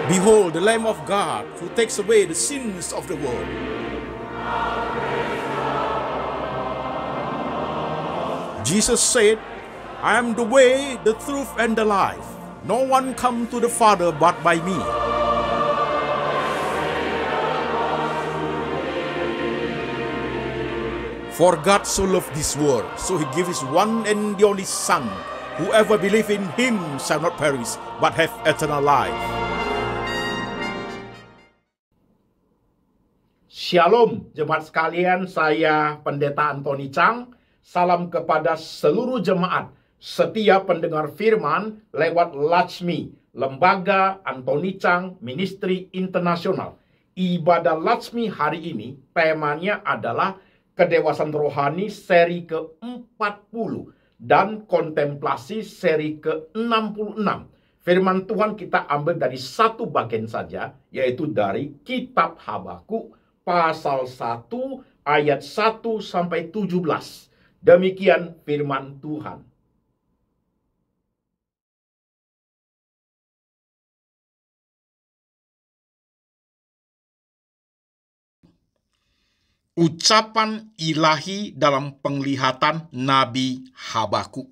Behold, the Lamb of God who takes away the sins of the world. Jesus said, I am the way, the truth, and the life. No one comes to the Father but by me. For God so loved this world, so he gave his one and the only Son. Whoever believes in him shall not perish, but have eternal life. Shalom, jemaat sekalian, saya Pendeta Antoni Chang. Salam kepada seluruh jemaat, setia pendengar firman lewat Latsmi, Lembaga Antoni Chang Ministry Internasional. Ibadah Latsmi hari ini, temanya adalah Kedewasaan Rohani seri ke-40 dan Kontemplasi seri ke-66. Firman Tuhan kita ambil dari satu bagian saja, yaitu dari Kitab Habakuk pasal 1 ayat 1 sampai 17. Demikian firman Tuhan. Ucapan ilahi dalam penglihatan Nabi Habakuk.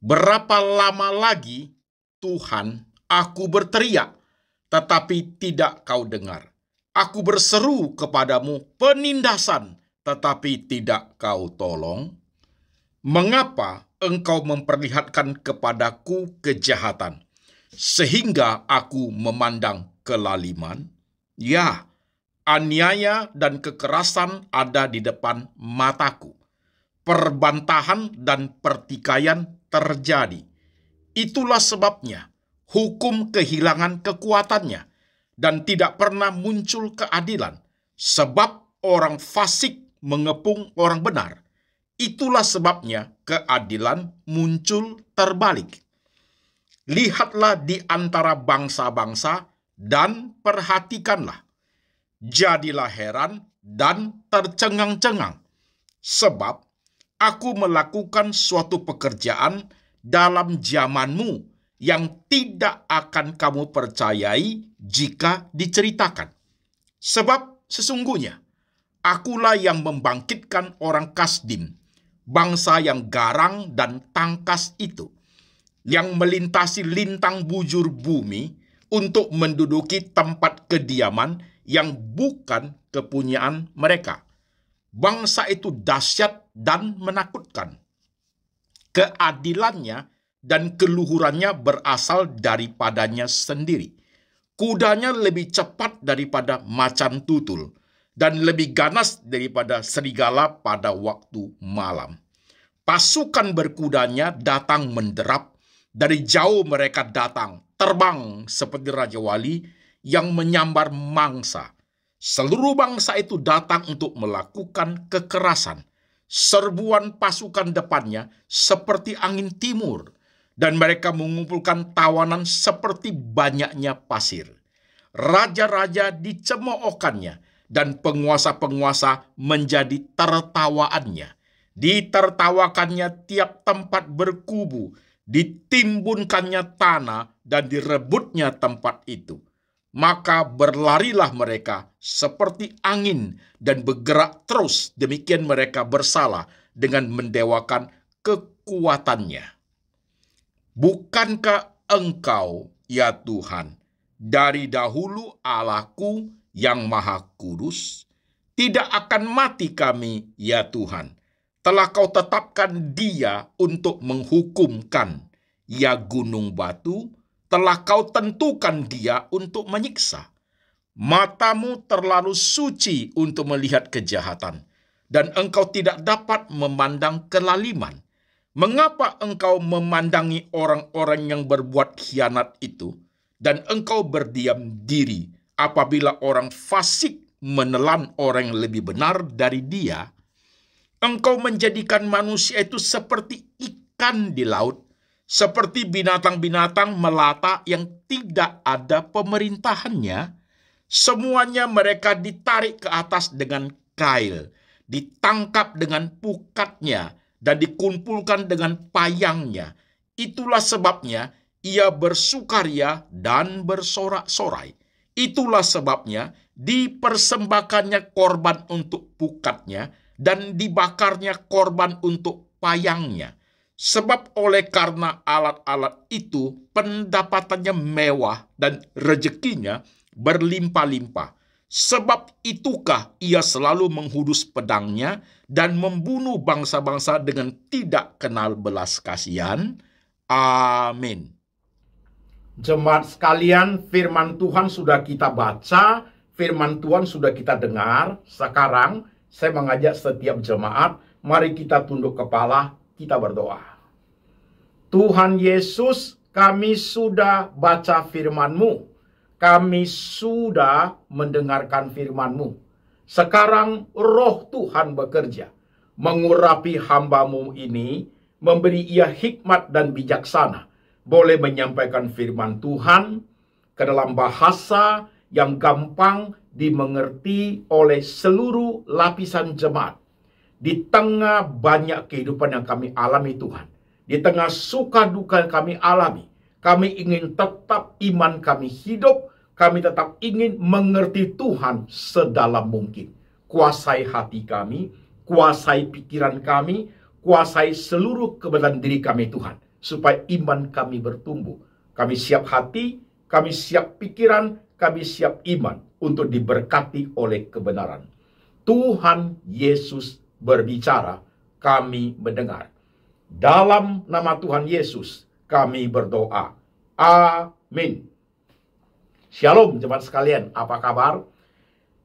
Berapa lama lagi, Tuhan, aku berteriak, tetapi tidak kau dengar. Aku berseru kepadamu penindasan, tetapi tidak kau tolong. Mengapa engkau memperlihatkan kepadaku kejahatan, sehingga aku memandang kelaliman? Ya, aniaya dan kekerasan ada di depan mataku. Perbantahan dan pertikaian terjadi. Itulah sebabnya hukum kehilangan kekuatannya dan tidak pernah muncul keadilan. Sebab orang fasik mengepung orang benar. Itulah sebabnya keadilan muncul terbalik. Lihatlah di antara bangsa-bangsa dan perhatikanlah. Jadilah heran dan tercengang-cengang, sebab aku melakukan suatu pekerjaan dalam zamanmu yang tidak akan kamu percayai jika diceritakan. Sebab sesungguhnya, akulah yang membangkitkan orang Kasdim, bangsa yang garang dan tangkas itu, yang melintasi lintang bujur bumi untuk menduduki tempat kediaman yang bukan kepunyaan mereka. Bangsa itu dahsyat dan menakutkan. Keadilannya dan keluhurannya berasal daripadanya sendiri. Kudanya lebih cepat daripada macan tutul, dan lebih ganas daripada serigala pada waktu malam. Pasukan berkudanya datang menderap, dari jauh mereka datang, terbang seperti Raja Wali yang menyambar mangsa. Seluruh bangsa itu datang untuk melakukan kekerasan. Serbuan pasukan depannya seperti angin timur, dan mereka mengumpulkan tawanan seperti banyaknya pasir. Raja-raja dicemoohkannya, dan penguasa-penguasa menjadi tertawaannya. Ditertawakannya tiap tempat berkubu, ditimbunkannya tanah, dan direbutnya tempat itu. Maka berlarilah mereka seperti angin dan bergerak terus, demikian mereka bersalah dengan mendewakan kekuatannya. Bukankah engkau, ya Tuhan, dari dahulu Allahku yang maha kudus? Tidak akan mati kami, ya Tuhan. Telah kau tetapkan dia untuk menghukumkan, ya gunung batu. Telah kau tentukan dia untuk menyiksa. Matamu terlalu suci untuk melihat kejahatan, dan engkau tidak dapat memandang kelaliman. Mengapa engkau memandangi orang-orang yang berbuat khianat itu, dan engkau berdiam diri apabila orang fasik menelan orang yang lebih benar dari dia? Engkau menjadikan manusia itu seperti ikan di laut, seperti binatang-binatang melata yang tidak ada pemerintahannya. Semuanya mereka ditarik ke atas dengan kail, ditangkap dengan pukatnya, dan dikumpulkan dengan payangnya. Itulah sebabnya ia bersukaria dan bersorak-sorai. Itulah sebabnya dipersembahkannya korban untuk pukatnya dan dibakarnya korban untuk payangnya. Sebab oleh karena alat-alat itu pendapatannya mewah dan rezekinya berlimpah-limpah. Sebab itukah ia selalu menghudus pedangnya dan membunuh bangsa-bangsa dengan tidak kenal belas kasihan. Amin. Jemaat sekalian, firman Tuhan sudah kita baca, firman Tuhan sudah kita dengar. Sekarang saya mengajak setiap jemaat, mari kita tunduk kepala, kita berdoa. Tuhan Yesus, kami sudah baca firman-Mu. Kami sudah mendengarkan firman-Mu. Sekarang roh Tuhan bekerja, mengurapi hamba-Mu ini, memberi ia hikmat dan bijaksana, boleh menyampaikan firman Tuhan ke dalam bahasa yang gampang dimengerti oleh seluruh lapisan jemaat. Di tengah banyak kehidupan yang kami alami Tuhan, di tengah suka duka yang kami alami, kami ingin tetap iman kami hidup, kami tetap ingin mengerti Tuhan sedalam mungkin. Kuasai hati kami, kuasai pikiran kami, kuasai seluruh kebenaran diri kami Tuhan, supaya iman kami bertumbuh. Kami siap hati, kami siap pikiran, kami siap iman untuk diberkati oleh kebenaran. Tuhan Yesus berbicara, kami mendengar. Dalam nama Tuhan Yesus, kami berdoa. Amin. Shalom jemaat sekalian, apa kabar?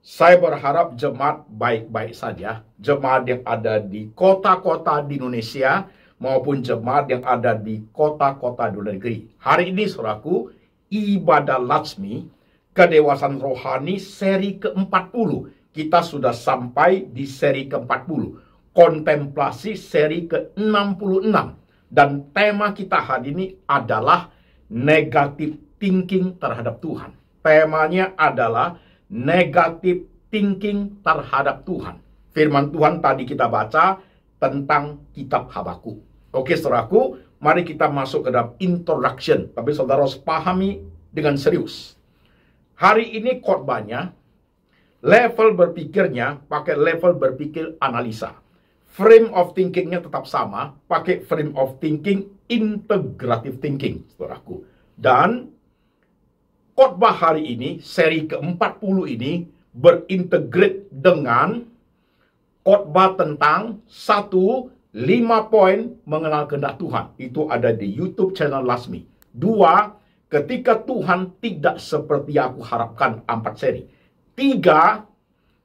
Saya berharap jemaat baik-baik saja. Jemaat yang ada di kota-kota di Indonesia, maupun jemaat yang ada di kota-kota di luar negeri. Hari ini, saudaraku, ibadah Latsmi, kedewasaan rohani seri ke-40. Kita sudah sampai di seri ke-40. Kontemplasi seri ke-66. Dan tema kita hari ini adalah negative thinking terhadap Tuhan. Temanya adalah negative thinking terhadap Tuhan. Firman Tuhan tadi kita baca tentang kitab Habakuk. Oke, saudaraku, mari kita masuk ke dalam introduction. Tapi saudara harus pahami dengan serius. Hari ini khotbahnya, level berpikirnya pakai level berpikir analisa. Frame of thinkingnya tetap sama, pakai frame of thinking integrative thinking, saudaraku. Dan khotbah hari ini, seri ke-40 ini, berintegrate dengan khotbah tentang 5 poin mengenal kehendak Tuhan. Itu ada di YouTube channel Lasmi. 2, ketika Tuhan tidak seperti aku harapkan, 4 seri. 3,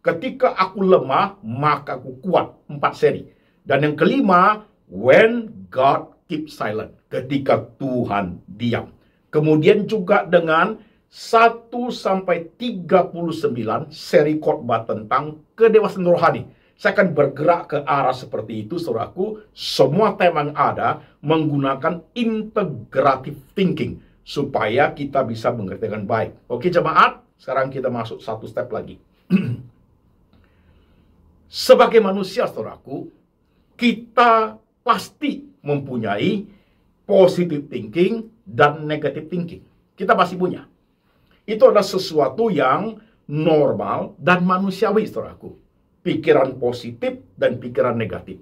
ketika aku lemah, maka aku kuat, 4 seri. Dan yang kelima, when God keep silent, ketika Tuhan diam. Kemudian juga dengan 1 sampai 39 seri khotbah tentang kedewasaan rohani. Saya akan bergerak ke arah seperti itu, saudaraku. Semua tema yang ada menggunakan integrative thinking supaya kita bisa mengerti dengan baik. Oke, jemaat, sekarang kita masuk satu step lagi. Sebagai manusia, saudaraku, kita pasti mempunyai positive thinking dan negative thinking. Kita pasti punya. Itu adalah sesuatu yang normal dan manusiawi, saudaraku. Pikiran positif dan pikiran negatif.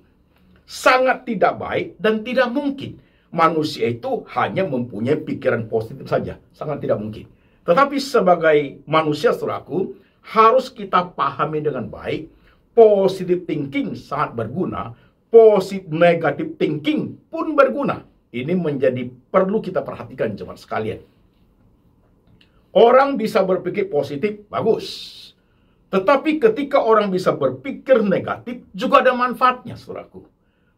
Sangat tidak baik dan tidak mungkin manusia itu hanya mempunyai pikiran positif saja. Sangat tidak mungkin. Tetapi sebagai manusia, saudaraku, harus kita pahami dengan baik. Positive thinking sangat berguna. Positive negative thinking pun berguna. Ini menjadi perlu kita perhatikan, jemaat sekalian. Orang bisa berpikir positif, bagus. Tetapi ketika orang bisa berpikir negatif, juga ada manfaatnya, saudaraku.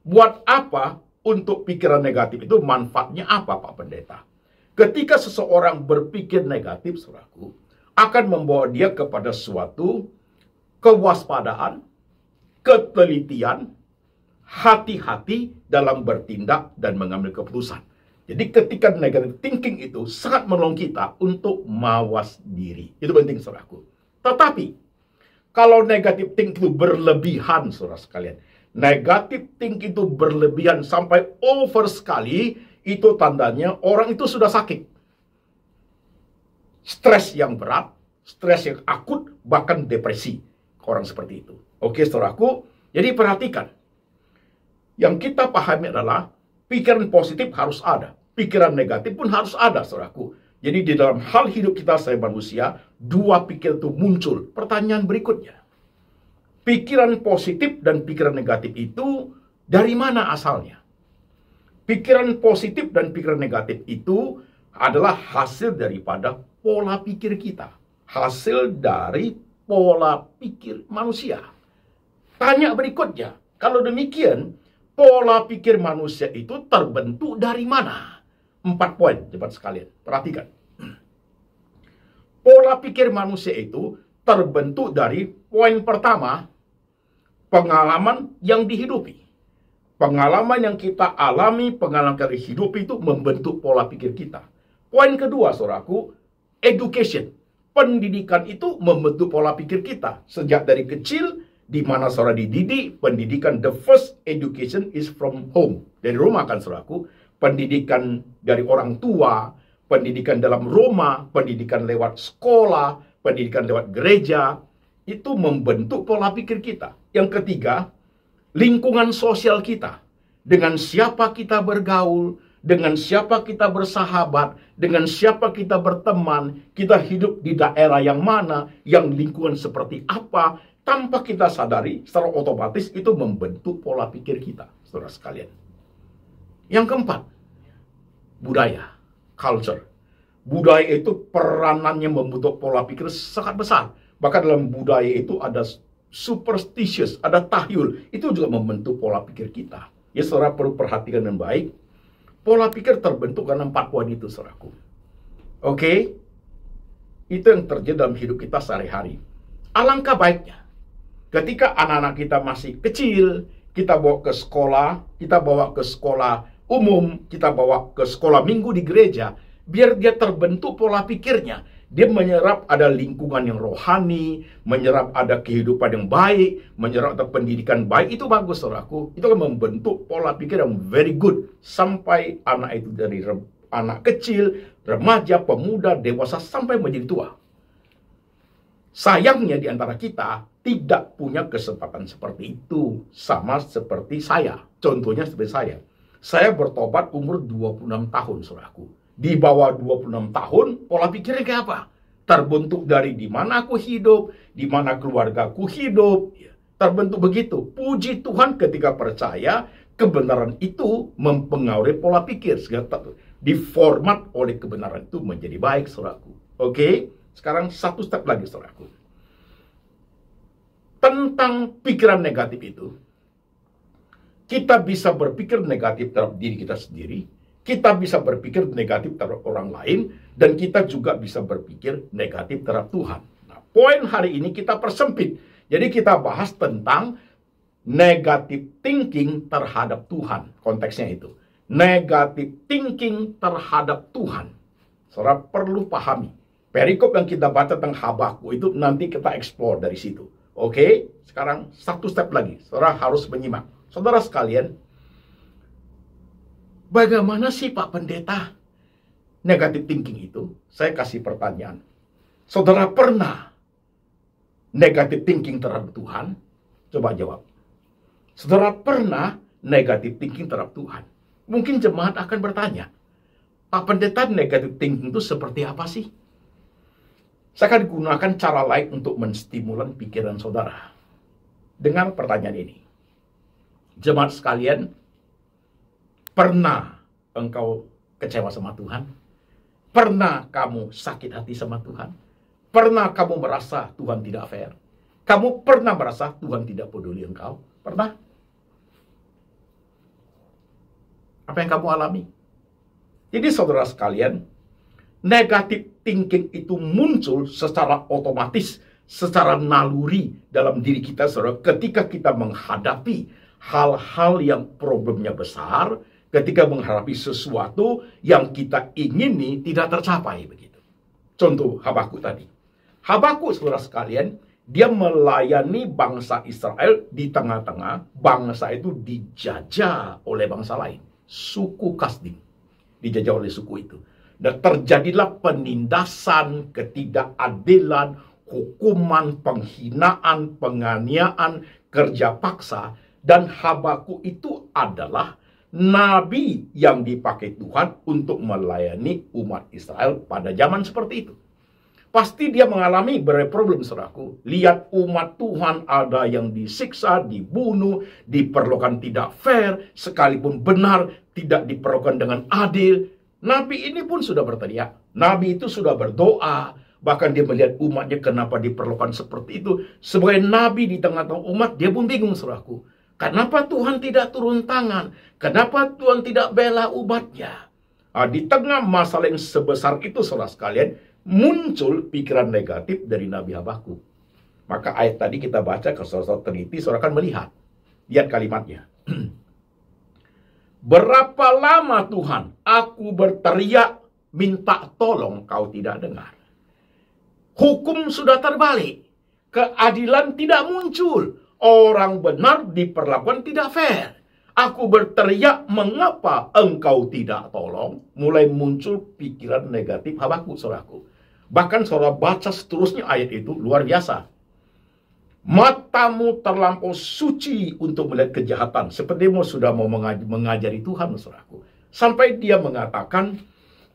Buat apa untuk pikiran negatif itu? Manfaatnya apa, Pak Pendeta? Ketika seseorang berpikir negatif, saudaraku, akan membawa dia kepada suatu kewaspadaan, ketelitian, hati-hati dalam bertindak dan mengambil keputusan. Jadi ketika negative thinking itu sangat menolong kita untuk mawas diri. Itu penting, saudaraku. Tetapi, kalau negative thinking itu berlebihan, saudara sekalian. Negative thinking itu berlebihan sampai over sekali, itu tandanya orang itu sudah sakit. Stres yang berat, stres yang akut, bahkan depresi. Orang seperti itu. Oke, saudaraku. Jadi perhatikan. Yang kita pahami adalah pikiran positif harus ada. Pikiran negatif pun harus ada, saudaraku. Jadi di dalam hal hidup kita sebagai manusia, dua pikiran itu muncul. Pertanyaan berikutnya. Pikiran positif dan pikiran negatif itu dari mana asalnya? Pikiran positif dan pikiran negatif itu adalah hasil daripada pola pikir kita. Hasil dari pola pikir manusia. Tanya berikutnya, kalau demikian, pola pikir manusia itu terbentuk dari mana? 4 poin, cepat sekalian. Perhatikan. Pola pikir manusia itu terbentuk dari poin pertama, pengalaman yang dihidupi. Pengalaman yang kita alami, pengalaman yang hidup itu membentuk pola pikir kita. Poin kedua, saudaraku, education. Pendidikan itu membentuk pola pikir kita. Sejak dari kecil, di mana saudara dididik, pendidikan, the first education is from home. Dari rumah kan, saudaraku. Pendidikan dari orang tua, pendidikan dalam rumah, pendidikan lewat sekolah, pendidikan lewat gereja, itu membentuk pola pikir kita. Yang ketiga, lingkungan sosial kita. Dengan siapa kita bergaul, dengan siapa kita bersahabat, dengan siapa kita berteman, kita hidup di daerah yang mana, yang lingkungan seperti apa, tanpa kita sadari, secara otomatis itu membentuk pola pikir kita, saudara sekalian. Yang keempat, budaya, culture. Budaya itu peranannya membentuk pola pikir sangat besar. Bahkan dalam budaya itu ada superstitious, ada tahyul. Itu juga membentuk pola pikir kita. Ya, saudara perlu perhatikan dengan baik. Pola pikir terbentuk karena 4 poin itu, saudaraku. Oke? Itu yang terjadi dalam hidup kita sehari-hari. Alangkah baiknya, ketika anak-anak kita masih kecil, kita bawa ke sekolah umum, kita bawa ke sekolah minggu di gereja, biar dia terbentuk pola pikirnya. Dia menyerap ada lingkungan yang rohani, menyerap ada kehidupan yang baik, menyerap ada pendidikan baik. Itu bagus, saudaraku. Itu akan membentuk pola pikir yang very good. Sampai anak itu dari anak kecil, remaja, pemuda, dewasa, sampai menjadi tua. Sayangnya di antara kita tidak punya kesempatan seperti itu. Sama seperti saya. Contohnya seperti saya. Saya bertobat umur 26 tahun, saudaraku. Di bawah 26 tahun, pola pikirnya kayak apa? Terbentuk dari di mana aku hidup, di mana keluargaku hidup. Terbentuk begitu. Puji Tuhan ketika percaya, kebenaran itu mempengaruhi pola pikir. Sehingga diformat oleh kebenaran itu menjadi baik, saudaraku. Oke? Sekarang satu step lagi, saudaraku. Tentang pikiran negatif itu, kita bisa berpikir negatif terhadap diri kita sendiri, kita bisa berpikir negatif terhadap orang lain, dan kita juga bisa berpikir negatif terhadap Tuhan. Nah, poin hari ini kita persempit. Jadi kita bahas tentang negative thinking terhadap Tuhan. Konteksnya itu. Negative thinking terhadap Tuhan. Saudara perlu pahami. Perikop yang kita baca tentang Habakuk itu nanti kita explore dari situ. Oke? Sekarang satu step lagi. Saudara harus menyimak. Saudara sekalian, bagaimana sih Pak Pendeta negative thinking itu? Saya kasih pertanyaan. Saudara pernah negative thinking terhadap Tuhan? Coba jawab. Saudara pernah negative thinking terhadap Tuhan? Mungkin jemaat akan bertanya, Pak Pendeta, negative thinking itu seperti apa sih? Saya akan gunakan cara lain untuk menstimulan pikiran saudara. Dengan pertanyaan ini. Jemaat sekalian, pernah engkau kecewa sama Tuhan? Pernah kamu sakit hati sama Tuhan? Pernah kamu merasa Tuhan tidak fair? Kamu pernah merasa Tuhan tidak peduli engkau? Pernah? Apa yang kamu alami? Jadi saudara sekalian, negative thinking itu muncul secara otomatis, secara naluri dalam diri kita, saudara, ketika kita menghadapi hal-hal yang problemnya besar, ketika menghadapi sesuatu yang kita ingini tidak tercapai begitu. Contoh Habakuk tadi. Habakuk, saudara sekalian, dia melayani bangsa Israel di tengah-tengah bangsa itu dijajah oleh bangsa lain, suku Kasdim. dijajah oleh suku itu. Dan terjadilah penindasan, ketidakadilan, hukuman, penghinaan, penganiayaan, kerja paksa. Dan Habakuk itu adalah nabi yang dipakai Tuhan untuk melayani umat Israel pada zaman seperti itu. Pasti dia mengalami berbagai problem, saudaraku. Lihat umat Tuhan ada yang disiksa, dibunuh, diperlakukan tidak fair, sekalipun benar, tidak diperlakukan dengan adil. Nabi ini pun sudah berteriak. Nabi itu sudah berdoa. Bahkan dia melihat umatnya kenapa diperlakukan seperti itu. Sebagai nabi di tengah-tengah umat, dia pun bingung, saudaraku. Kenapa Tuhan tidak turun tangan? Kenapa Tuhan tidak bela umatnya? Di tengah masalah yang sebesar itu, saudara sekalian, muncul pikiran negatif dari Nabi Habakuk. Maka ayat tadi kita baca, ke saudara teliti, saudara akan melihat. Lihat kalimatnya. Berapa lama Tuhan aku berteriak minta tolong kau tidak dengar. Hukum sudah terbalik. Keadilan tidak muncul. Orang benar diperlakukan tidak fair. Aku berteriak, mengapa engkau tidak tolong? Mulai muncul pikiran negatif Habakuk, saudaraku. Bahkan saudara baca seterusnya ayat itu, luar biasa. Matamu terlampau suci untuk melihat kejahatan. Sepertimu sudah mau mengajari Tuhan, saudaraku. Sampai dia mengatakan,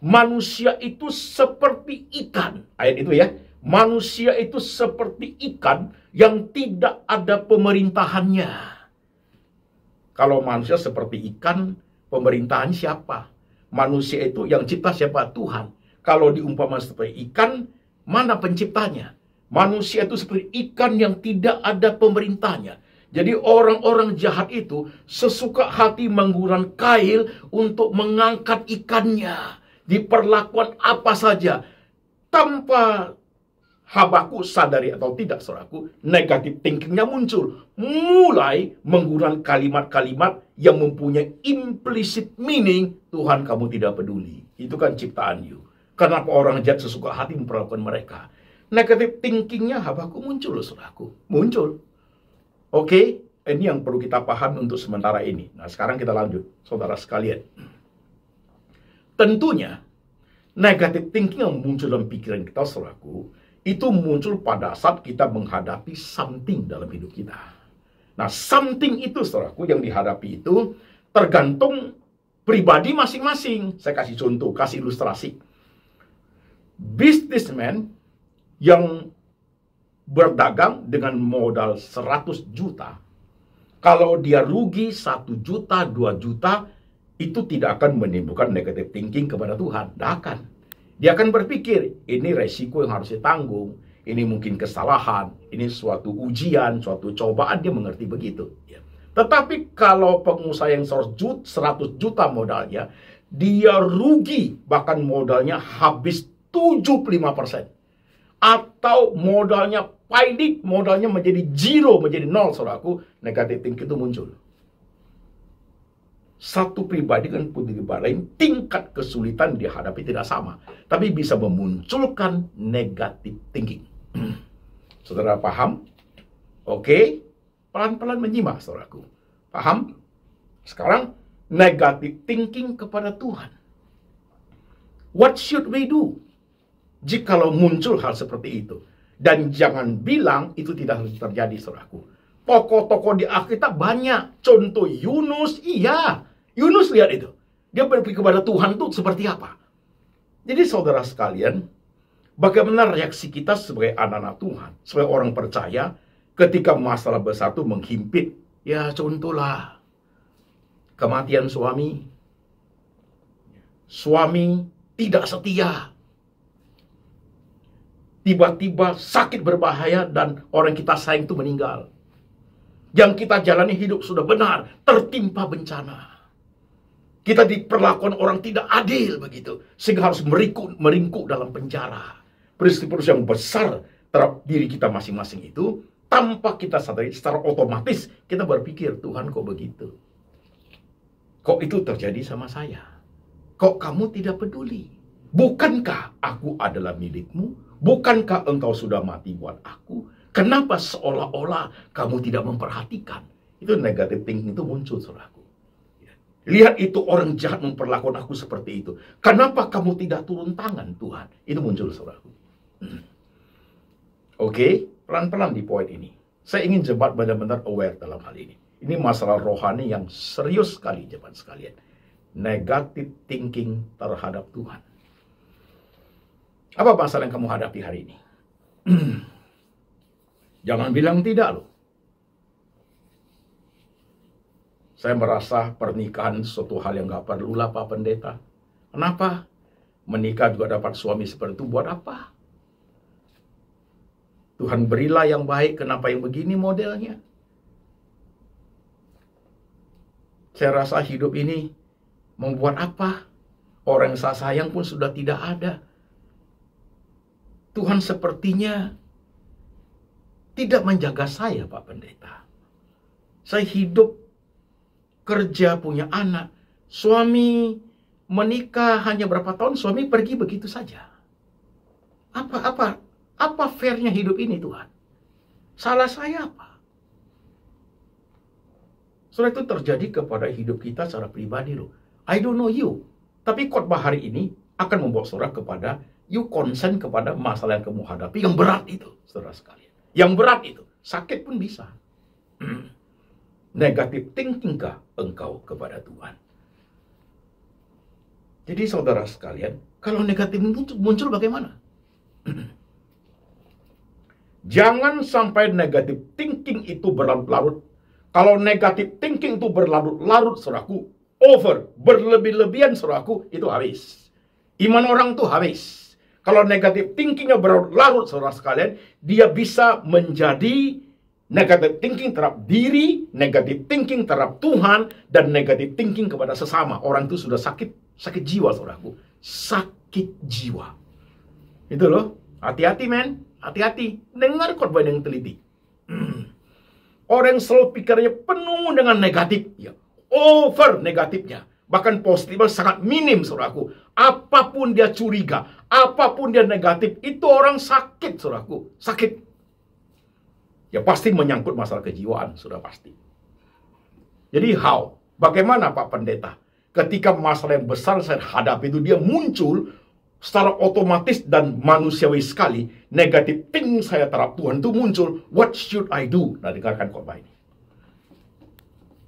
manusia itu seperti ikan. Ayat itu ya. Manusia itu seperti ikan yang tidak ada pemerintahannya. Kalau manusia seperti ikan, pemerintahan siapa? Manusia itu yang cipta siapa? Tuhan. Kalau diumpama seperti ikan, mana penciptanya? Manusia itu seperti ikan yang tidak ada pemerintahnya. Jadi orang-orang jahat itu sesuka hati menggunakan kail untuk mengangkat ikannya. Diperlakukan apa saja. Tanpa Habakuk sadari atau tidak, saudaraku, negatif thinkingnya muncul. Mulai menggunakan kalimat-kalimat yang mempunyai implicit meaning, Tuhan kamu tidak peduli. Itu kan ciptaan you. Kenapa orang jahat sesuka hati memperlakukan mereka? Negatif thinkingnya Habakuk muncul, saudaraku. Muncul. Oke, ini yang perlu kita paham untuk sementara ini. Nah, sekarang kita lanjut, saudara sekalian. Tentunya, negatif thinking yang muncul dalam pikiran kita, saudaraku, itu muncul pada saat kita menghadapi something dalam hidup kita. Nah, something itu, saudaraku, yang dihadapi itu tergantung pribadi masing-masing. Saya kasih contoh, kasih ilustrasi. Businessman yang berdagang dengan modal 100 juta, kalau dia rugi 1 juta, 2 juta, itu tidak akan menimbulkan negative thinking kepada Tuhan. Tidak akan. Dia akan berpikir, ini resiko yang harus ditanggung, ini mungkin kesalahan, ini suatu ujian, suatu cobaan, dia mengerti begitu. Tetapi kalau pengusaha yang 100 juta modalnya, dia rugi, bahkan modalnya habis 75%. Atau modalnya paidik, modalnya menjadi zero, menjadi nol, saudaraku, negatif thinking itu muncul. Satu pribadi dengan pribadi lain, tingkat kesulitan dihadapi tidak sama. Tapi bisa memunculkan negatif thinking. Saudara paham? Oke? Pelan-pelan menyimak, saudaraku. Paham? Sekarang, negatif thinking kepada Tuhan. What should we do? Jikalau muncul hal seperti itu. Dan jangan bilang itu tidak harus terjadi, saudaraku. Tokoh-tokoh di Alkitab banyak. Contoh Yunus, iya. Yunus lihat itu. Dia berpikir kepada Tuhan itu seperti apa. Jadi saudara sekalian, bagaimana reaksi kita sebagai anak-anak Tuhan, sebagai orang percaya, ketika masalah besar itu menghimpit. Ya contohlah, kematian suami. Suami tidak setia. Tiba-tiba sakit berbahaya dan orang kita sayang itu meninggal. Yang kita jalani hidup sudah benar, tertimpa bencana. Kita diperlakukan orang tidak adil begitu, sehingga harus meringkuk dalam penjara. Peristiwa yang besar terhadap diri kita masing-masing itu, tanpa kita sadari, secara otomatis kita berpikir, Tuhan kok begitu? Kok itu terjadi sama saya? Kok kamu tidak peduli? Bukankah aku adalah milikmu? Bukankah engkau sudah mati buat aku? Kenapa seolah-olah kamu tidak memperhatikan? Itu negative thinking itu muncul, saudaraku. Lihat itu orang jahat memperlakukan aku seperti itu. Kenapa kamu tidak turun tangan, Tuhan? Itu muncul, saudaraku. Oke, pelan-pelan di poin ini. Saya ingin jemaat benar-benar aware dalam hal ini. Ini masalah rohani yang serius sekali, jemaat sekalian. Negative thinking terhadap Tuhan. Apa masalah yang kamu hadapi hari ini? Jangan bilang tidak loh. Saya merasa pernikahan suatu hal yang gak perlulah Pak Pendeta. Kenapa? Menikah juga dapat suami seperti itu buat apa? Tuhan berilah yang baik, kenapa yang begini modelnya? Saya rasa hidup ini membuat apa? Orang yang saya sayang pun sudah tidak ada. Tuhan sepertinya tidak menjaga saya, Pak Pendeta. Saya hidup, kerja, punya anak. Suami menikah hanya berapa tahun, suami pergi begitu saja. Apa fairnya hidup ini, Tuhan? Salah saya apa? Saudara, itu terjadi kepada hidup kita secara pribadi loh. I don't know you. Tapi khotbah hari ini akan membawa saudara kepada you concern kepada masalah yang kamu hadapi yang berat itu, saudara sekalian. Yang berat itu, sakit pun bisa. Negatif thinking-kah engkau kepada Tuhan? Jadi saudara sekalian, kalau negatif muncul bagaimana? Jangan sampai negatif thinking itu berlarut-larut. Kalau negatif thinking itu berlarut-larut, saudaraku, over, berlebih-lebihan, saudaraku, itu habis. Iman orang itu habis. Kalau negatif thinkingnya berlarut, saudara sekalian, dia bisa menjadi negatif thinking terhadap diri, negatif thinking terhadap Tuhan, dan negatif thinking kepada sesama. Orang itu sudah sakit jiwa, saudaraku. Sakit jiwa. Itu loh. Hati-hati, men. Hati-hati. Dengar khotbah yang teliti. Orang yang selalu pikirnya penuh dengan negatif. Ya. Over negatifnya. Bahkan positifnya sangat minim, saudaraku. Apapun dia curiga, apapun dia negatif, itu orang sakit, saudaraku. Sakit. Ya pasti menyangkut masalah kejiwaan, sudah pasti. Jadi how? Bagaimana Pak Pendeta? Ketika masalah yang besar saya hadapi itu, dia muncul secara otomatis dan manusiawi sekali. Negatif thinking saya terhadap Tuhan itu muncul. What should I do? Nah, dengarkan khotbah ini.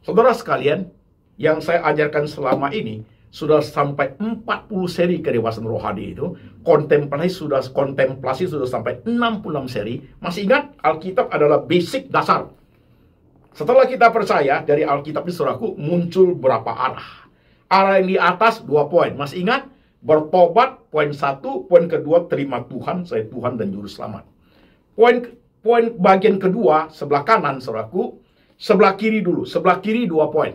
Saudara sekalian, yang saya ajarkan selama ini sudah sampai 40 seri kedewasaan rohani itu. Kontemplasi sudah sampai 66 seri. Masih ingat, Alkitab adalah basic dasar. Setelah kita percaya dari Alkitab ini, saudaraku, muncul berapa arah. Arah yang di atas 2 poin. Masih ingat? Bertobat, poin 1. Poin kedua, terima Tuhan, saya Tuhan dan Juru Selamat. Poin bagian kedua, sebelah kanan, saudaraku. Sebelah kiri dulu. Sebelah kiri 2 poin.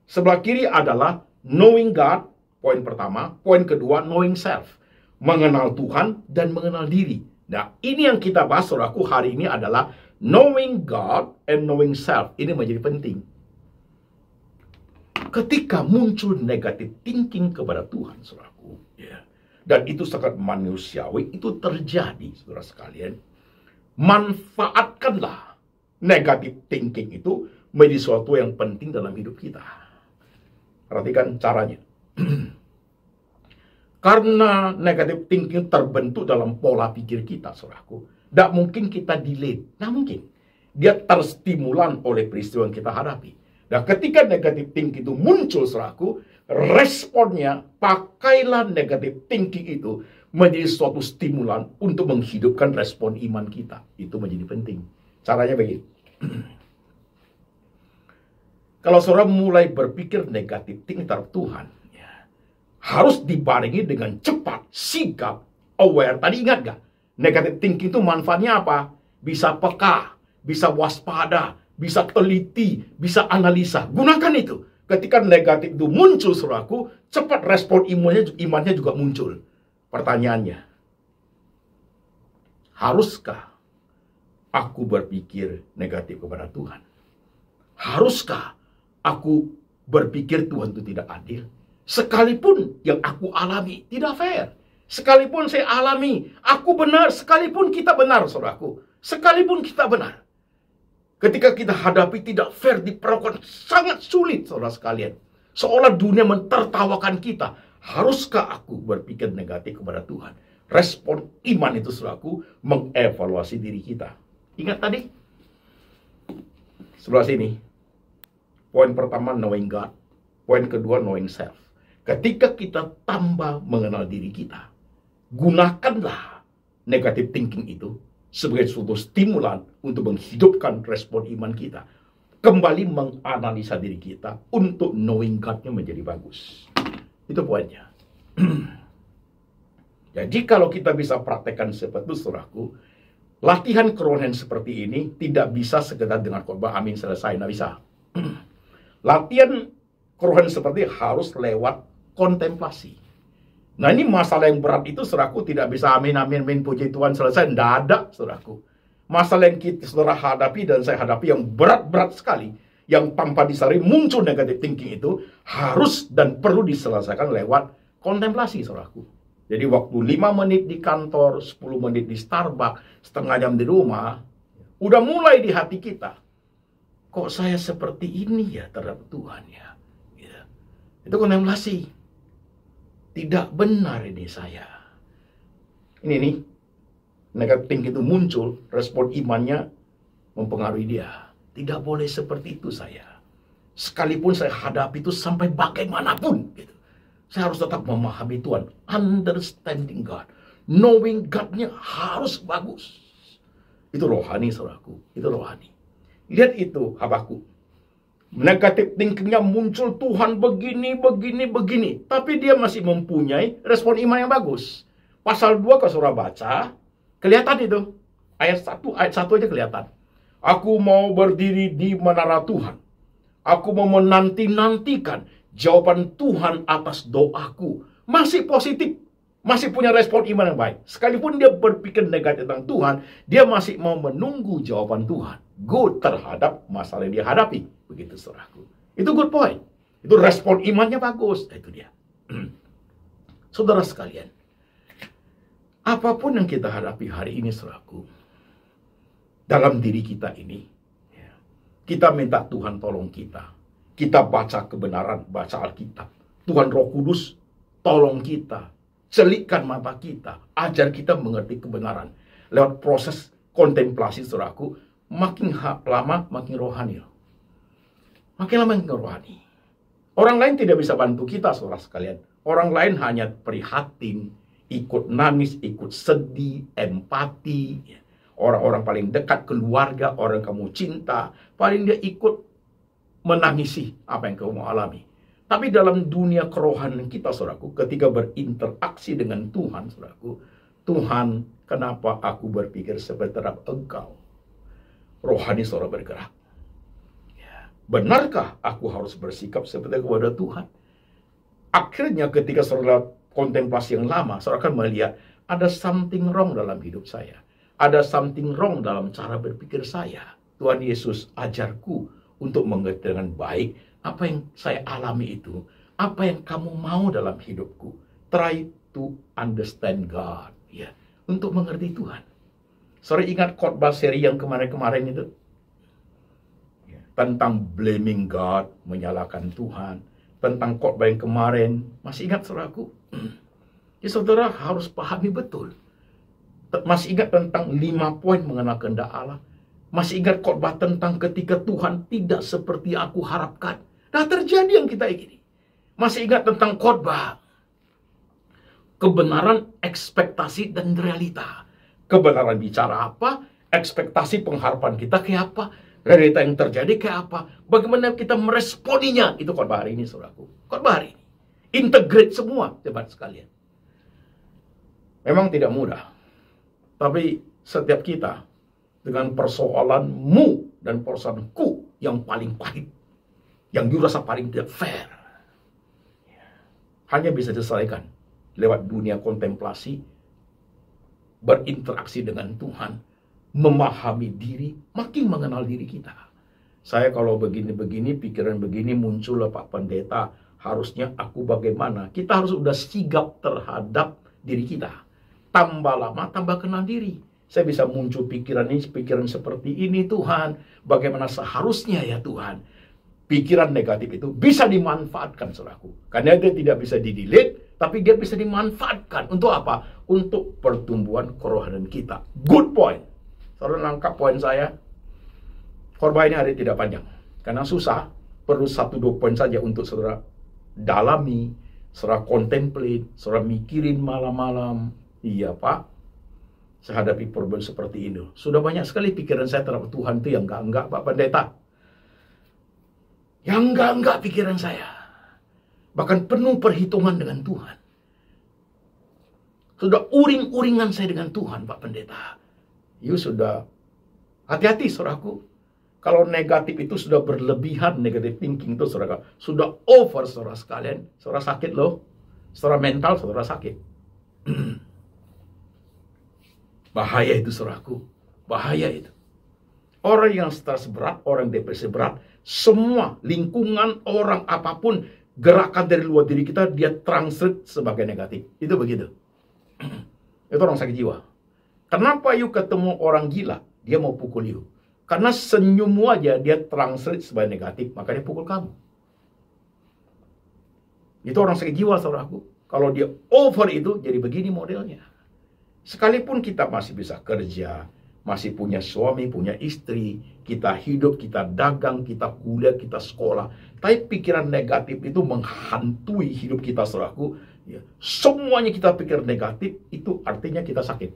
Sebelah kiri adalah knowing God, poin pertama. Poin kedua, knowing self. Mengenal Tuhan dan mengenal diri. Nah, ini yang kita bahas, saudaraku, hari ini adalah knowing God and knowing self. Ini menjadi penting. Ketika muncul negative thinking kepada Tuhan, saudaraku, ya, dan itu sangat manusiawi, itu terjadi, saudara sekalian. Manfaatkanlah negative thinking itu menjadi sesuatu yang penting dalam hidup kita. Perhatikan caranya. Karena negative thinking terbentuk dalam pola pikir kita, saudaraku. Tidak mungkin kita delay. Tidak mungkin. Dia terstimulan oleh peristiwa yang kita hadapi. Dan ketika negative thinking itu muncul, saudaraku, responnya, pakailah negative thinking itu menjadi suatu stimulan untuk menghidupkan respon iman kita. Itu menjadi penting. Caranya begini. Kalau saudara mulai berpikir negatif thinking terhadap Tuhan, ya, harus dibarengi dengan cepat, sigap, aware. Tadi ingat gak? Negatif thinking itu manfaatnya apa? Bisa peka, bisa waspada, bisa teliti, bisa analisa. Gunakan itu. Ketika negatif itu muncul, saudaraku, cepat respon imannya juga muncul. Pertanyaannya, haruskah aku berpikir negatif kepada Tuhan? Haruskah aku berpikir Tuhan itu tidak adil? Sekalipun yang aku alami tidak fair. Sekalipun saya alami, aku benar. Sekalipun kita benar, saudaraku. Sekalipun kita benar. Ketika kita hadapi tidak fair, diperlakukan sangat sulit, saudara sekalian. Seolah dunia mentertawakan kita. Haruskah aku berpikir negatif kepada Tuhan? Respon iman itu selaku mengevaluasi diri kita. Ingat tadi? Sebelah sini. Poin pertama, knowing God. Poin kedua, knowing self. Ketika kita tambah mengenal diri kita, gunakanlah negative thinking itu sebagai suatu stimulan untuk menghidupkan respon iman kita. Kembali menganalisa diri kita untuk knowing God-nya menjadi bagus. Itu poinnya. Jadi kalau kita bisa praktekkan seperti itu, saudaraku, latihan kerohanian seperti ini tidak bisa sekedar dengan khotbah amin selesai, tidak bisa. Latihan kerohanian seperti harus lewat kontemplasi. Nah, ini masalah yang berat itu, saudaraku, tidak bisa amin amin amin puji Tuhan selesai, tidak ada, saudaraku. Masalah yang saudara hadapi dan saya hadapi yang berat-berat sekali, yang tanpa disadari muncul negative thinking itu harus dan perlu diselesaikan lewat kontemplasi, saudaraku. Jadi waktu 5 menit di kantor, 10 menit di Starbucks, setengah jam di rumah, udah mulai di hati kita. Kok saya seperti ini ya terhadap Tuhan ya? Gitu. Itu kontemplasi. Tidak benar ini saya. Ini nih, negative thinking itu muncul, respon imannya mempengaruhi dia. Tidak boleh seperti itu saya. Sekalipun saya hadapi itu sampai bagaimanapun, gitu. Saya harus tetap memahami Tuhan. Understanding God. Knowing God-nya harus bagus. Itu rohani, saudaraku. Itu rohani. Lihat itu, Habakuk. Negative thinking-nya muncul, Tuhan begini, begini, begini. Tapi dia masih mempunyai respon iman yang bagus. Pasal 2 kalau saudara baca, kelihatan itu. Ayat 1 aja kelihatan. Aku mau berdiri di menara Tuhan. Aku mau menanti-nantikan jawaban Tuhan atas doaku. Masih positif. Masih punya respon iman yang baik. Sekalipun dia berpikir negatif tentang Tuhan, dia masih mau menunggu jawaban Tuhan. Good terhadap masalah yang dia hadapi. Begitu, saudaraku. Itu good point. Itu respon imannya bagus. Itu dia. Saudara sekalian, apapun yang kita hadapi hari ini, saudaraku, dalam diri kita ini, kita minta Tuhan tolong kita. Kita baca kebenaran, baca Alkitab. Tuhan Roh Kudus, tolong kita. Celikkan mata kita. Ajar kita mengerti kebenaran. Lewat proses kontemplasi, saudaraku, makin lama makin rohani. Makin lama makin rohani. Orang lain tidak bisa bantu kita, saudara sekalian. Orang lain hanya prihatin, ikut nangis, ikut sedih, empati. Orang-orang paling dekat, keluarga, orang kamu cinta, paling dia ikut menangisi apa yang kamu alami. Tapi dalam dunia kerohanian kita, saudaraku, ketika berinteraksi dengan Tuhan, saudaraku, Tuhan, kenapa aku berpikir seperti terhadap Engkau? Rohani saudara bergerak. Benarkah aku harus bersikap seperti kepada Tuhan? Akhirnya ketika saudara kontemplasi yang lama, saudara akan melihat ada something wrong dalam hidup saya. Ada something wrong dalam cara berpikir saya. Tuhan Yesus, ajarku untuk mengerti dengan baik apa yang saya alami itu. Apa yang kamu mau dalam hidupku. Try to understand God. Ya, untuk mengerti Tuhan. Saudara ingat khotbah seri yang kemarin-kemarin itu? Tentang blaming God, menyalahkan Tuhan. Tentang khotbah yang kemarin. Masih ingat, saudaraku? Ya, saudara harus pahami betul. Masih ingat tentang 5 poin mengenal kehendak Allah? Masih ingat khotbah tentang ketika Tuhan tidak seperti aku harapkan? Nah, terjadi yang kita ingini. Masih ingat tentang khotbah kebenaran, ekspektasi, dan realita. Kebenaran bicara apa? Ekspektasi pengharapan kita kayak apa? Realita yang terjadi kayak apa? Bagaimana kita meresponinya? Itu khotbah hari ini, saudaraku. Khotbah hari ini. Integrate semua, jemaat sekalian. Memang tidak mudah. Tapi setiap kita dengan persoalanmu dan persoalanku yang paling pahit, yang dirasa paling tidak fair, hanya bisa diselesaikan lewat dunia kontemplasi, berinteraksi dengan Tuhan, memahami diri, makin mengenal diri kita. Saya kalau begini-begini, pikiran begini muncul, Pak Pendeta, harusnya aku bagaimana? Kita harus sudah sigap terhadap diri kita. Tambah lama, tambah kenal diri. Saya bisa muncul pikiran ini, pikiran seperti ini, Tuhan. Bagaimana seharusnya ya Tuhan? pikiran negatif itu bisa dimanfaatkan, saudaraku. Karena dia tidak bisa di-delete, tapi dia bisa dimanfaatkan. Untuk apa? Untuk pertumbuhan kerohanian kita. Good point. Saudara nangkap poin saya? Khotbah ini hari tidak panjang. Karena susah, perlu 1-2 poin saja untuk saudara dalami, saudara contemplate, saudara mikirin malam-malam. Iya Pak, saya hadapi problem seperti ini. Sudah banyak sekali pikiran saya terhadap Tuhan itu yang enggak Pak Pendeta. Yang enggak pikiran saya. Bahkan penuh perhitungan dengan Tuhan. Sudah uring-uringan saya dengan Tuhan Pak Pendeta. You sudah hati-hati saudaraku. Kalau negatif itu sudah berlebihan, negatif thinking itu saudara, sudah over saudara sekalian, saudara sakit loh. Secara mental saudara sakit. Bahaya itu saudaraku. Bahaya itu. Orang yang stres berat, orang depresi berat, semua lingkungan, orang apapun, gerakan dari luar diri kita, dia translate sebagai negatif. Itu begitu. Itu orang sakit jiwa. Kenapa you ketemu orang gila, dia mau pukul you? Karena senyummu aja dia translate sebagai negatif, maka dia pukul kamu. Itu orang sakit jiwa, saudaraku. Kalau dia over itu, jadi begini modelnya. Sekalipun kita masih bisa kerja, masih punya suami, punya istri, kita hidup, kita dagang, kita kuliah, kita sekolah, tapi pikiran negatif itu menghantui hidup kita, saudaraku. Ya, semuanya kita pikir negatif, itu artinya kita sakit.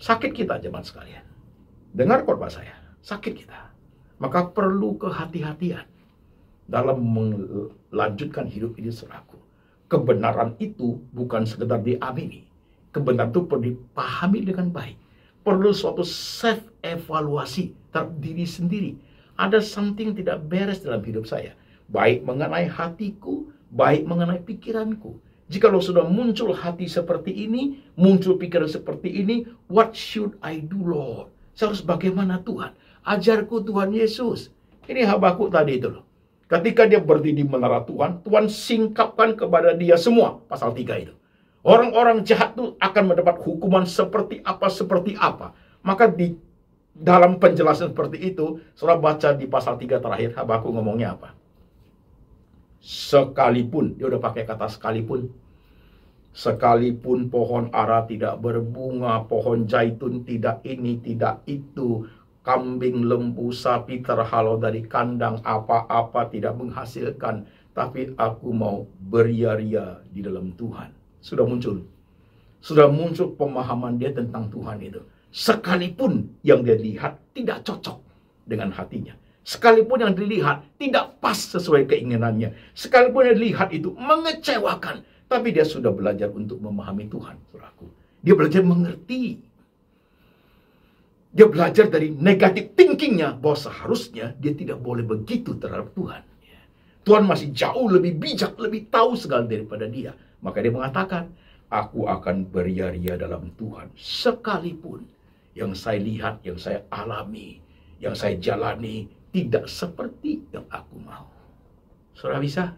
Sakit kita, jemaat sekalian. Dengar khotbah saya. Sakit kita. Maka perlu kehati-hatian dalam melanjutkan hidup ini, saudaraku. Kebenaran itu bukan sekedar diamini. Kebenaran itu perlu dipahami dengan baik. Perlu suatu self-evaluasi terhadap diri sendiri. Ada something tidak beres dalam hidup saya. Baik mengenai hatiku, baik mengenai pikiranku. Jika lo sudah muncul hati seperti ini, muncul pikiran seperti ini, what should I do, Lord? Saya harus bagaimana, Tuhan? Ajarku Tuhan Yesus. Ini Habakuk tadi itu loh. Ketika dia berdiri di menara Tuhan, Tuhan singkapkan kepada dia semua. Pasal 3 itu. Orang-orang jahat itu akan mendapat hukuman seperti apa. Maka di dalam penjelasan seperti itu, saudara baca di pasal 3 terakhir, Habakuk ngomongnya apa? Sekalipun, dia udah pakai kata sekalipun. Sekalipun pohon ara tidak berbunga, pohon zaitun tidak ini, tidak itu, kambing, lembu, sapi terhalau dari kandang, apa-apa tidak menghasilkan, tapi aku mau beria-ria di dalam Tuhan. Sudah muncul pemahaman dia tentang Tuhan itu. Sekalipun yang dia lihat tidak cocok dengan hatinya. Sekalipun yang dilihat tidak pas sesuai keinginannya. Sekalipun yang dilihat itu mengecewakan. Tapi dia sudah belajar untuk memahami Tuhan, saudaraku. Dia belajar mengerti. Dia belajar dari negatif thinkingnya bahwa seharusnya dia tidak boleh begitu terhadap Tuhan. Tuhan masih jauh lebih bijak, lebih tahu segala daripada dia. Maka dia mengatakan, aku akan beria-ria dalam Tuhan. Sekalipun yang saya lihat, yang saya alami, yang saya jalani, tidak seperti yang aku mau. Saudara bisa?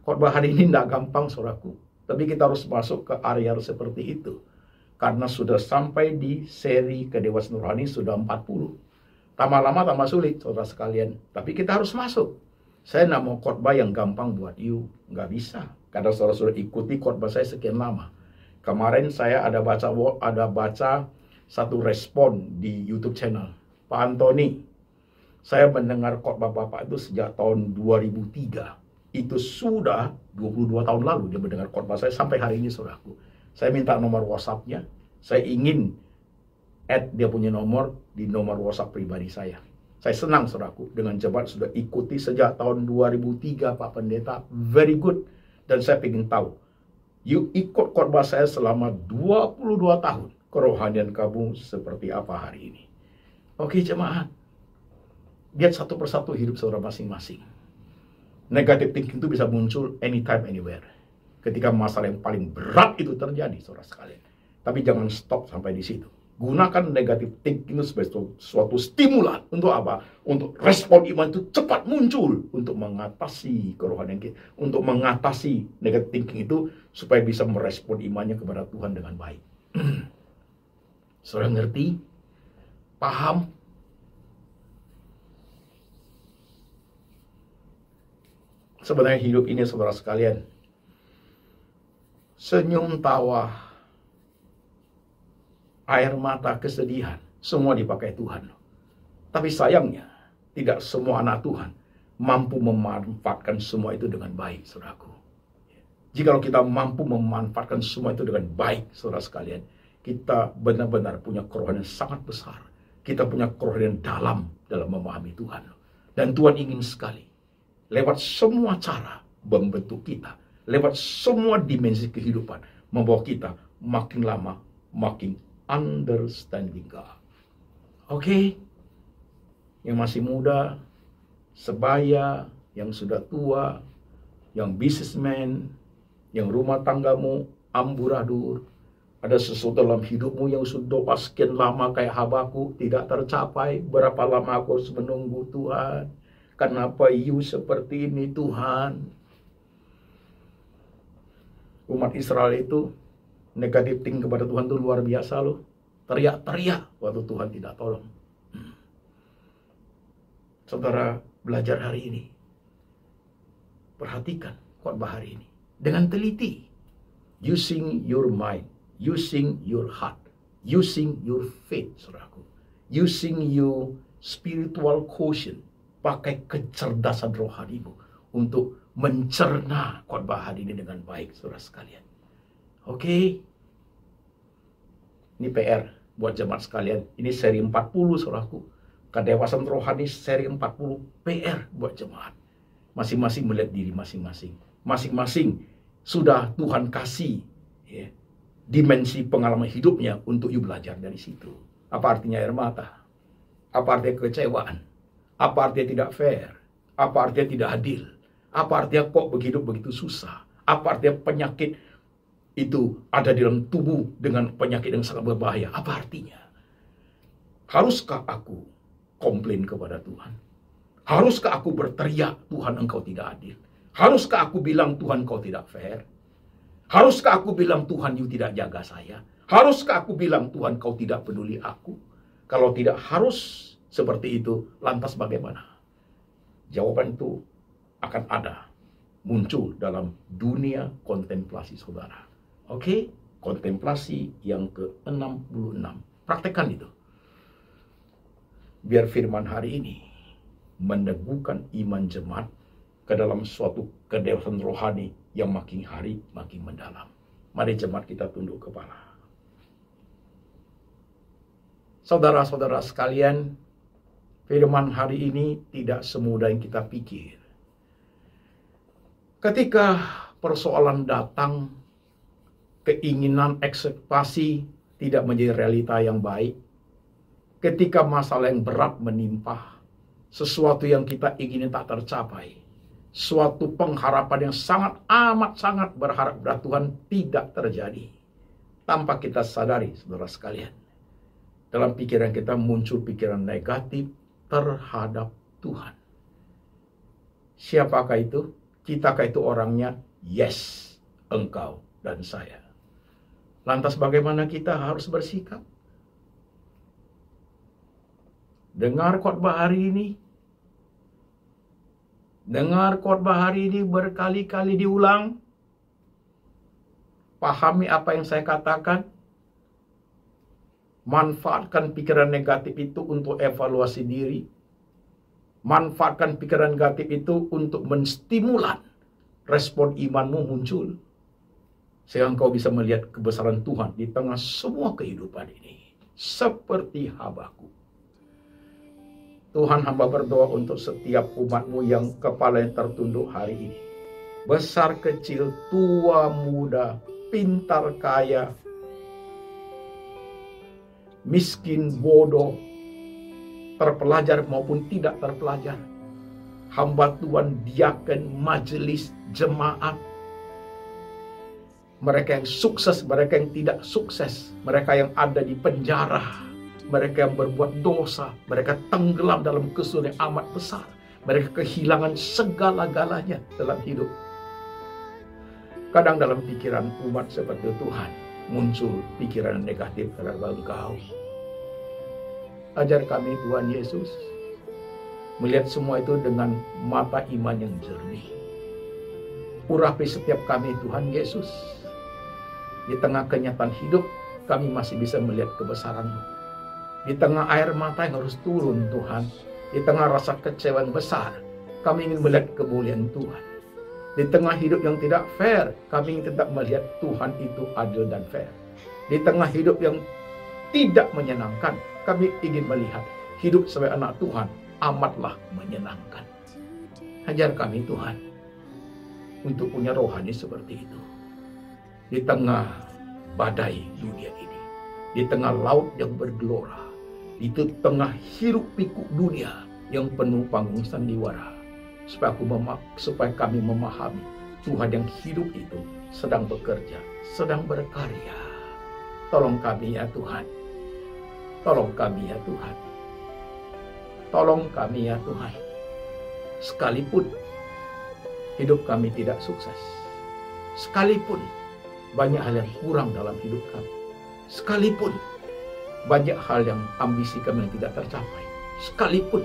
Khotbah hari ini tidak gampang, saudaraku. Tapi kita harus masuk ke area seperti itu. Karena sudah sampai di seri kedewasaan rohani sudah 40. Tambah lama tambah sulit, saudara sekalian. Tapi kita harus masuk. Saya tidak mau khotbah yang gampang buat you. Nggak bisa. Karena saudara sudah ikuti khotbah saya sekian lama. Kemarin saya ada baca satu respon di YouTube channel. Pak Antoni, saya mendengar khotbah Bapak itu sejak tahun 2003. Itu sudah 22 tahun lalu dia mendengar khotbah saya sampai hari ini, saudaraku. Saya minta nomor WhatsApp-nya. Saya ingin add dia punya nomor di nomor WhatsApp pribadi saya. Saya senang, saudaraku, dengan jemaat sudah ikuti sejak tahun 2003, Pak Pendeta. Very good. Dan saya ingin tahu, you ikut khotbah saya selama 22 tahun. Kerohanian kamu seperti apa hari ini? Oke, jemaat. Lihat satu persatu hidup saudara masing-masing. Negative thinking itu bisa muncul anytime, anywhere. Ketika masalah yang paling berat itu terjadi, saudara sekalian. Tapi jangan stop sampai di situ. Gunakan negative thinking itu sebagai suatu stimulan. Untuk apa? Untuk respon iman itu cepat muncul. Untuk mengatasi kerohanian kita. Untuk mengatasi negative thinking itu supaya bisa merespon imannya kepada Tuhan dengan baik. Saudara ngerti? Paham? Sebenarnya hidup ini, saudara sekalian, senyum, tawa, air mata, kesedihan, semua dipakai Tuhan. Tapi sayangnya, tidak semua anak Tuhan mampu memanfaatkan semua itu dengan baik, saudaraku. Jikalau kita mampu memanfaatkan semua itu dengan baik, saudara sekalian, kita benar-benar punya kerohanian sangat besar. Kita punya kerohanian dalam memahami Tuhan. Dan Tuhan ingin sekali, lewat semua cara membentuk kita, lewat semua dimensi kehidupan, membawa kita makin lama makin understanding God. Oke? Yang masih muda, sebaya, yang sudah tua, yang businessman, yang rumah tanggamu amburadul, ada sesuatu dalam hidupmu yang sudah sekian lama kayak Habakuk tidak tercapai. Berapa lama aku harus menunggu Tuhan? Kenapa you seperti ini Tuhan? Umat Israel itu negatif thinking kepada Tuhan itu luar biasa loh. Teriak-teriak waktu Tuhan tidak tolong. Saudara belajar hari ini. Perhatikan khotbah hari ini. Dengan teliti. Using your mind. Using your heart. Using your faith, saudaraku. Using your spiritual quotient. Pakai kecerdasan rohanimu untuk mencerna khotbah hari ini dengan baik, saudara sekalian. Oke? Ini PR buat jemaat sekalian. Ini seri 40, saudaraku. Kedewasaan rohani seri 40 PR buat jemaat. Masing-masing melihat diri masing-masing. Masing-masing sudah Tuhan kasih ya, dimensi pengalaman hidupnya untuk you belajar dari situ. Apa artinya air mata? Apa artinya kekecewaan? Apa artinya tidak fair? Apa artinya tidak adil? Apa artinya kok hidup begitu susah? Apa artinya penyakit itu ada di dalam tubuh dengan penyakit yang sangat berbahaya? Apa artinya? Haruskah aku komplain kepada Tuhan? Haruskah aku berteriak, Tuhan engkau tidak adil? Haruskah aku bilang, Tuhan engkau tidak fair? Haruskah aku bilang, Tuhan you tidak jaga saya? Haruskah aku bilang, Tuhan kau tidak peduli aku? Kalau tidak harus seperti itu, lantas bagaimana? Jawaban itu akan ada, muncul dalam dunia kontemplasi saudara. Oke? Kontemplasi yang ke-66. Praktekkan itu. Biar firman hari ini meneguhkan iman jemaat ke dalam suatu kedewasaan rohani yang makin hari makin mendalam. Mari jemaat kita tunduk kepala. Saudara-saudara sekalian, firman hari ini tidak semudah yang kita pikir. Ketika persoalan datang, keinginan ekspektasi tidak menjadi realita yang baik. Ketika masalah yang berat menimpa, sesuatu yang kita ingin tak tercapai, suatu pengharapan yang sangat berharap pada Tuhan tidak terjadi. Tanpa kita sadari, saudara sekalian, dalam pikiran kita muncul pikiran negatif terhadap Tuhan. Siapakah itu? Kitakah itu orangnya? Yes, engkau dan saya. Lantas bagaimana kita harus bersikap? Dengar khotbah hari ini. Dengar khotbah hari ini berkali-kali diulang. Pahami apa yang saya katakan. Manfaatkan pikiran negatif itu untuk evaluasi diri. Manfaatkan pikiran negatif itu untuk menstimulan respon imanmu muncul. Sehingga engkau bisa melihat kebesaran Tuhan di tengah semua kehidupan ini. Seperti Habakuk. Tuhan, hamba berdoa untuk setiap umatmu yang kepalanya tertunduk hari ini. Besar kecil, tua muda, pintar kaya, miskin bodoh, terpelajar maupun tidak terpelajar. Hamba Tuhan, diaken, majelis, jemaat. Mereka yang sukses, mereka yang tidak sukses. Mereka yang ada di penjara. Mereka yang berbuat dosa, mereka tenggelam dalam kesulitan yang amat besar. Mereka kehilangan segala-galanya dalam hidup. Kadang dalam pikiran umat seperti Tuhan, muncul pikiran negatif terhadap engkau. Ajar kami Tuhan Yesus, melihat semua itu dengan mata iman yang jernih. Urapi setiap kami Tuhan Yesus. Di tengah kenyataan hidup, kami masih bisa melihat kebesaran-Mu. Di tengah air mata yang harus turun Tuhan, di tengah rasa kecewa yang besar, kami ingin melihat kemuliaan Tuhan. Di tengah hidup yang tidak fair, kami ingin tetap melihat Tuhan itu adil dan fair. Di tengah hidup yang tidak menyenangkan, kami ingin melihat hidup sebagai anak Tuhan amatlah menyenangkan. Ajar kami Tuhan untuk punya rohani seperti itu. Di tengah badai dunia ini, di tengah laut yang bergelora, di tengah hiruk pikuk dunia yang penuh panggung sandiwara, supaya kami memahami Tuhan yang hidup itu sedang bekerja, sedang berkarya. Tolong kami ya Tuhan. Tolong kami ya Tuhan. Tolong kami ya Tuhan. Sekalipun hidup kami tidak sukses, sekalipun banyak hal yang kurang dalam hidup kami, sekalipun banyak hal yang ambisi kami yang tidak tercapai, sekalipun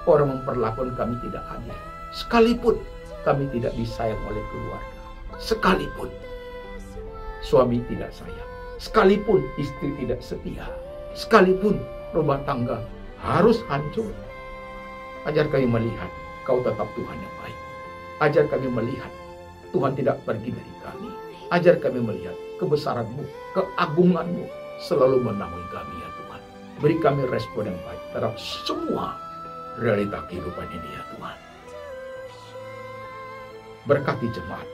orang memperlakukan kami tidak adil, sekalipun kami tidak disayang oleh keluarga, sekalipun suami tidak sayang, sekalipun istri tidak setia, sekalipun rumah tangga harus hancur. Ajar kami melihat Kau tetap Tuhan yang baik. Ajar kami melihat Tuhan tidak pergi dari kami. Ajar kami melihat kebesaran-Mu, keagungan-Mu selalu menaungi kami ya Tuhan. Beri kami respon yang baik terhadap semua realita kehidupan ini ya Tuhan. Berkati jemaat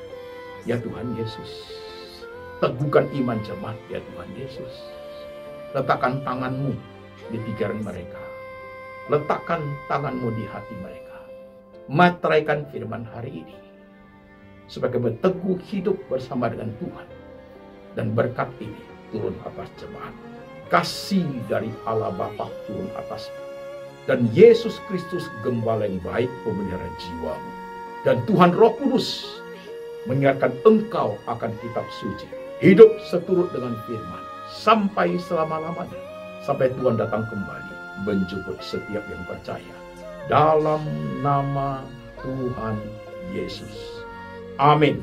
ya Tuhan Yesus. Teguhkan iman jemaat ya Tuhan Yesus. Letakkan tangan-Mu di pikiran mereka. Letakkan tangan-Mu di hati mereka. Materaikan firman hari ini sebagai berteguh hidup bersama dengan Tuhan, dan berkat ini turun atas jemaat. Kasih dari Allah Bapa turun atasmu, dan Yesus Kristus Gembala yang baik pemelihara jiwamu, dan Tuhan Roh Kudus mengingatkan engkau akan kitab suci, hidup seturut dengan firman sampai selama-lamanya, sampai Tuhan datang kembali menjemput setiap yang percaya. Dalam nama Tuhan Yesus. Amin.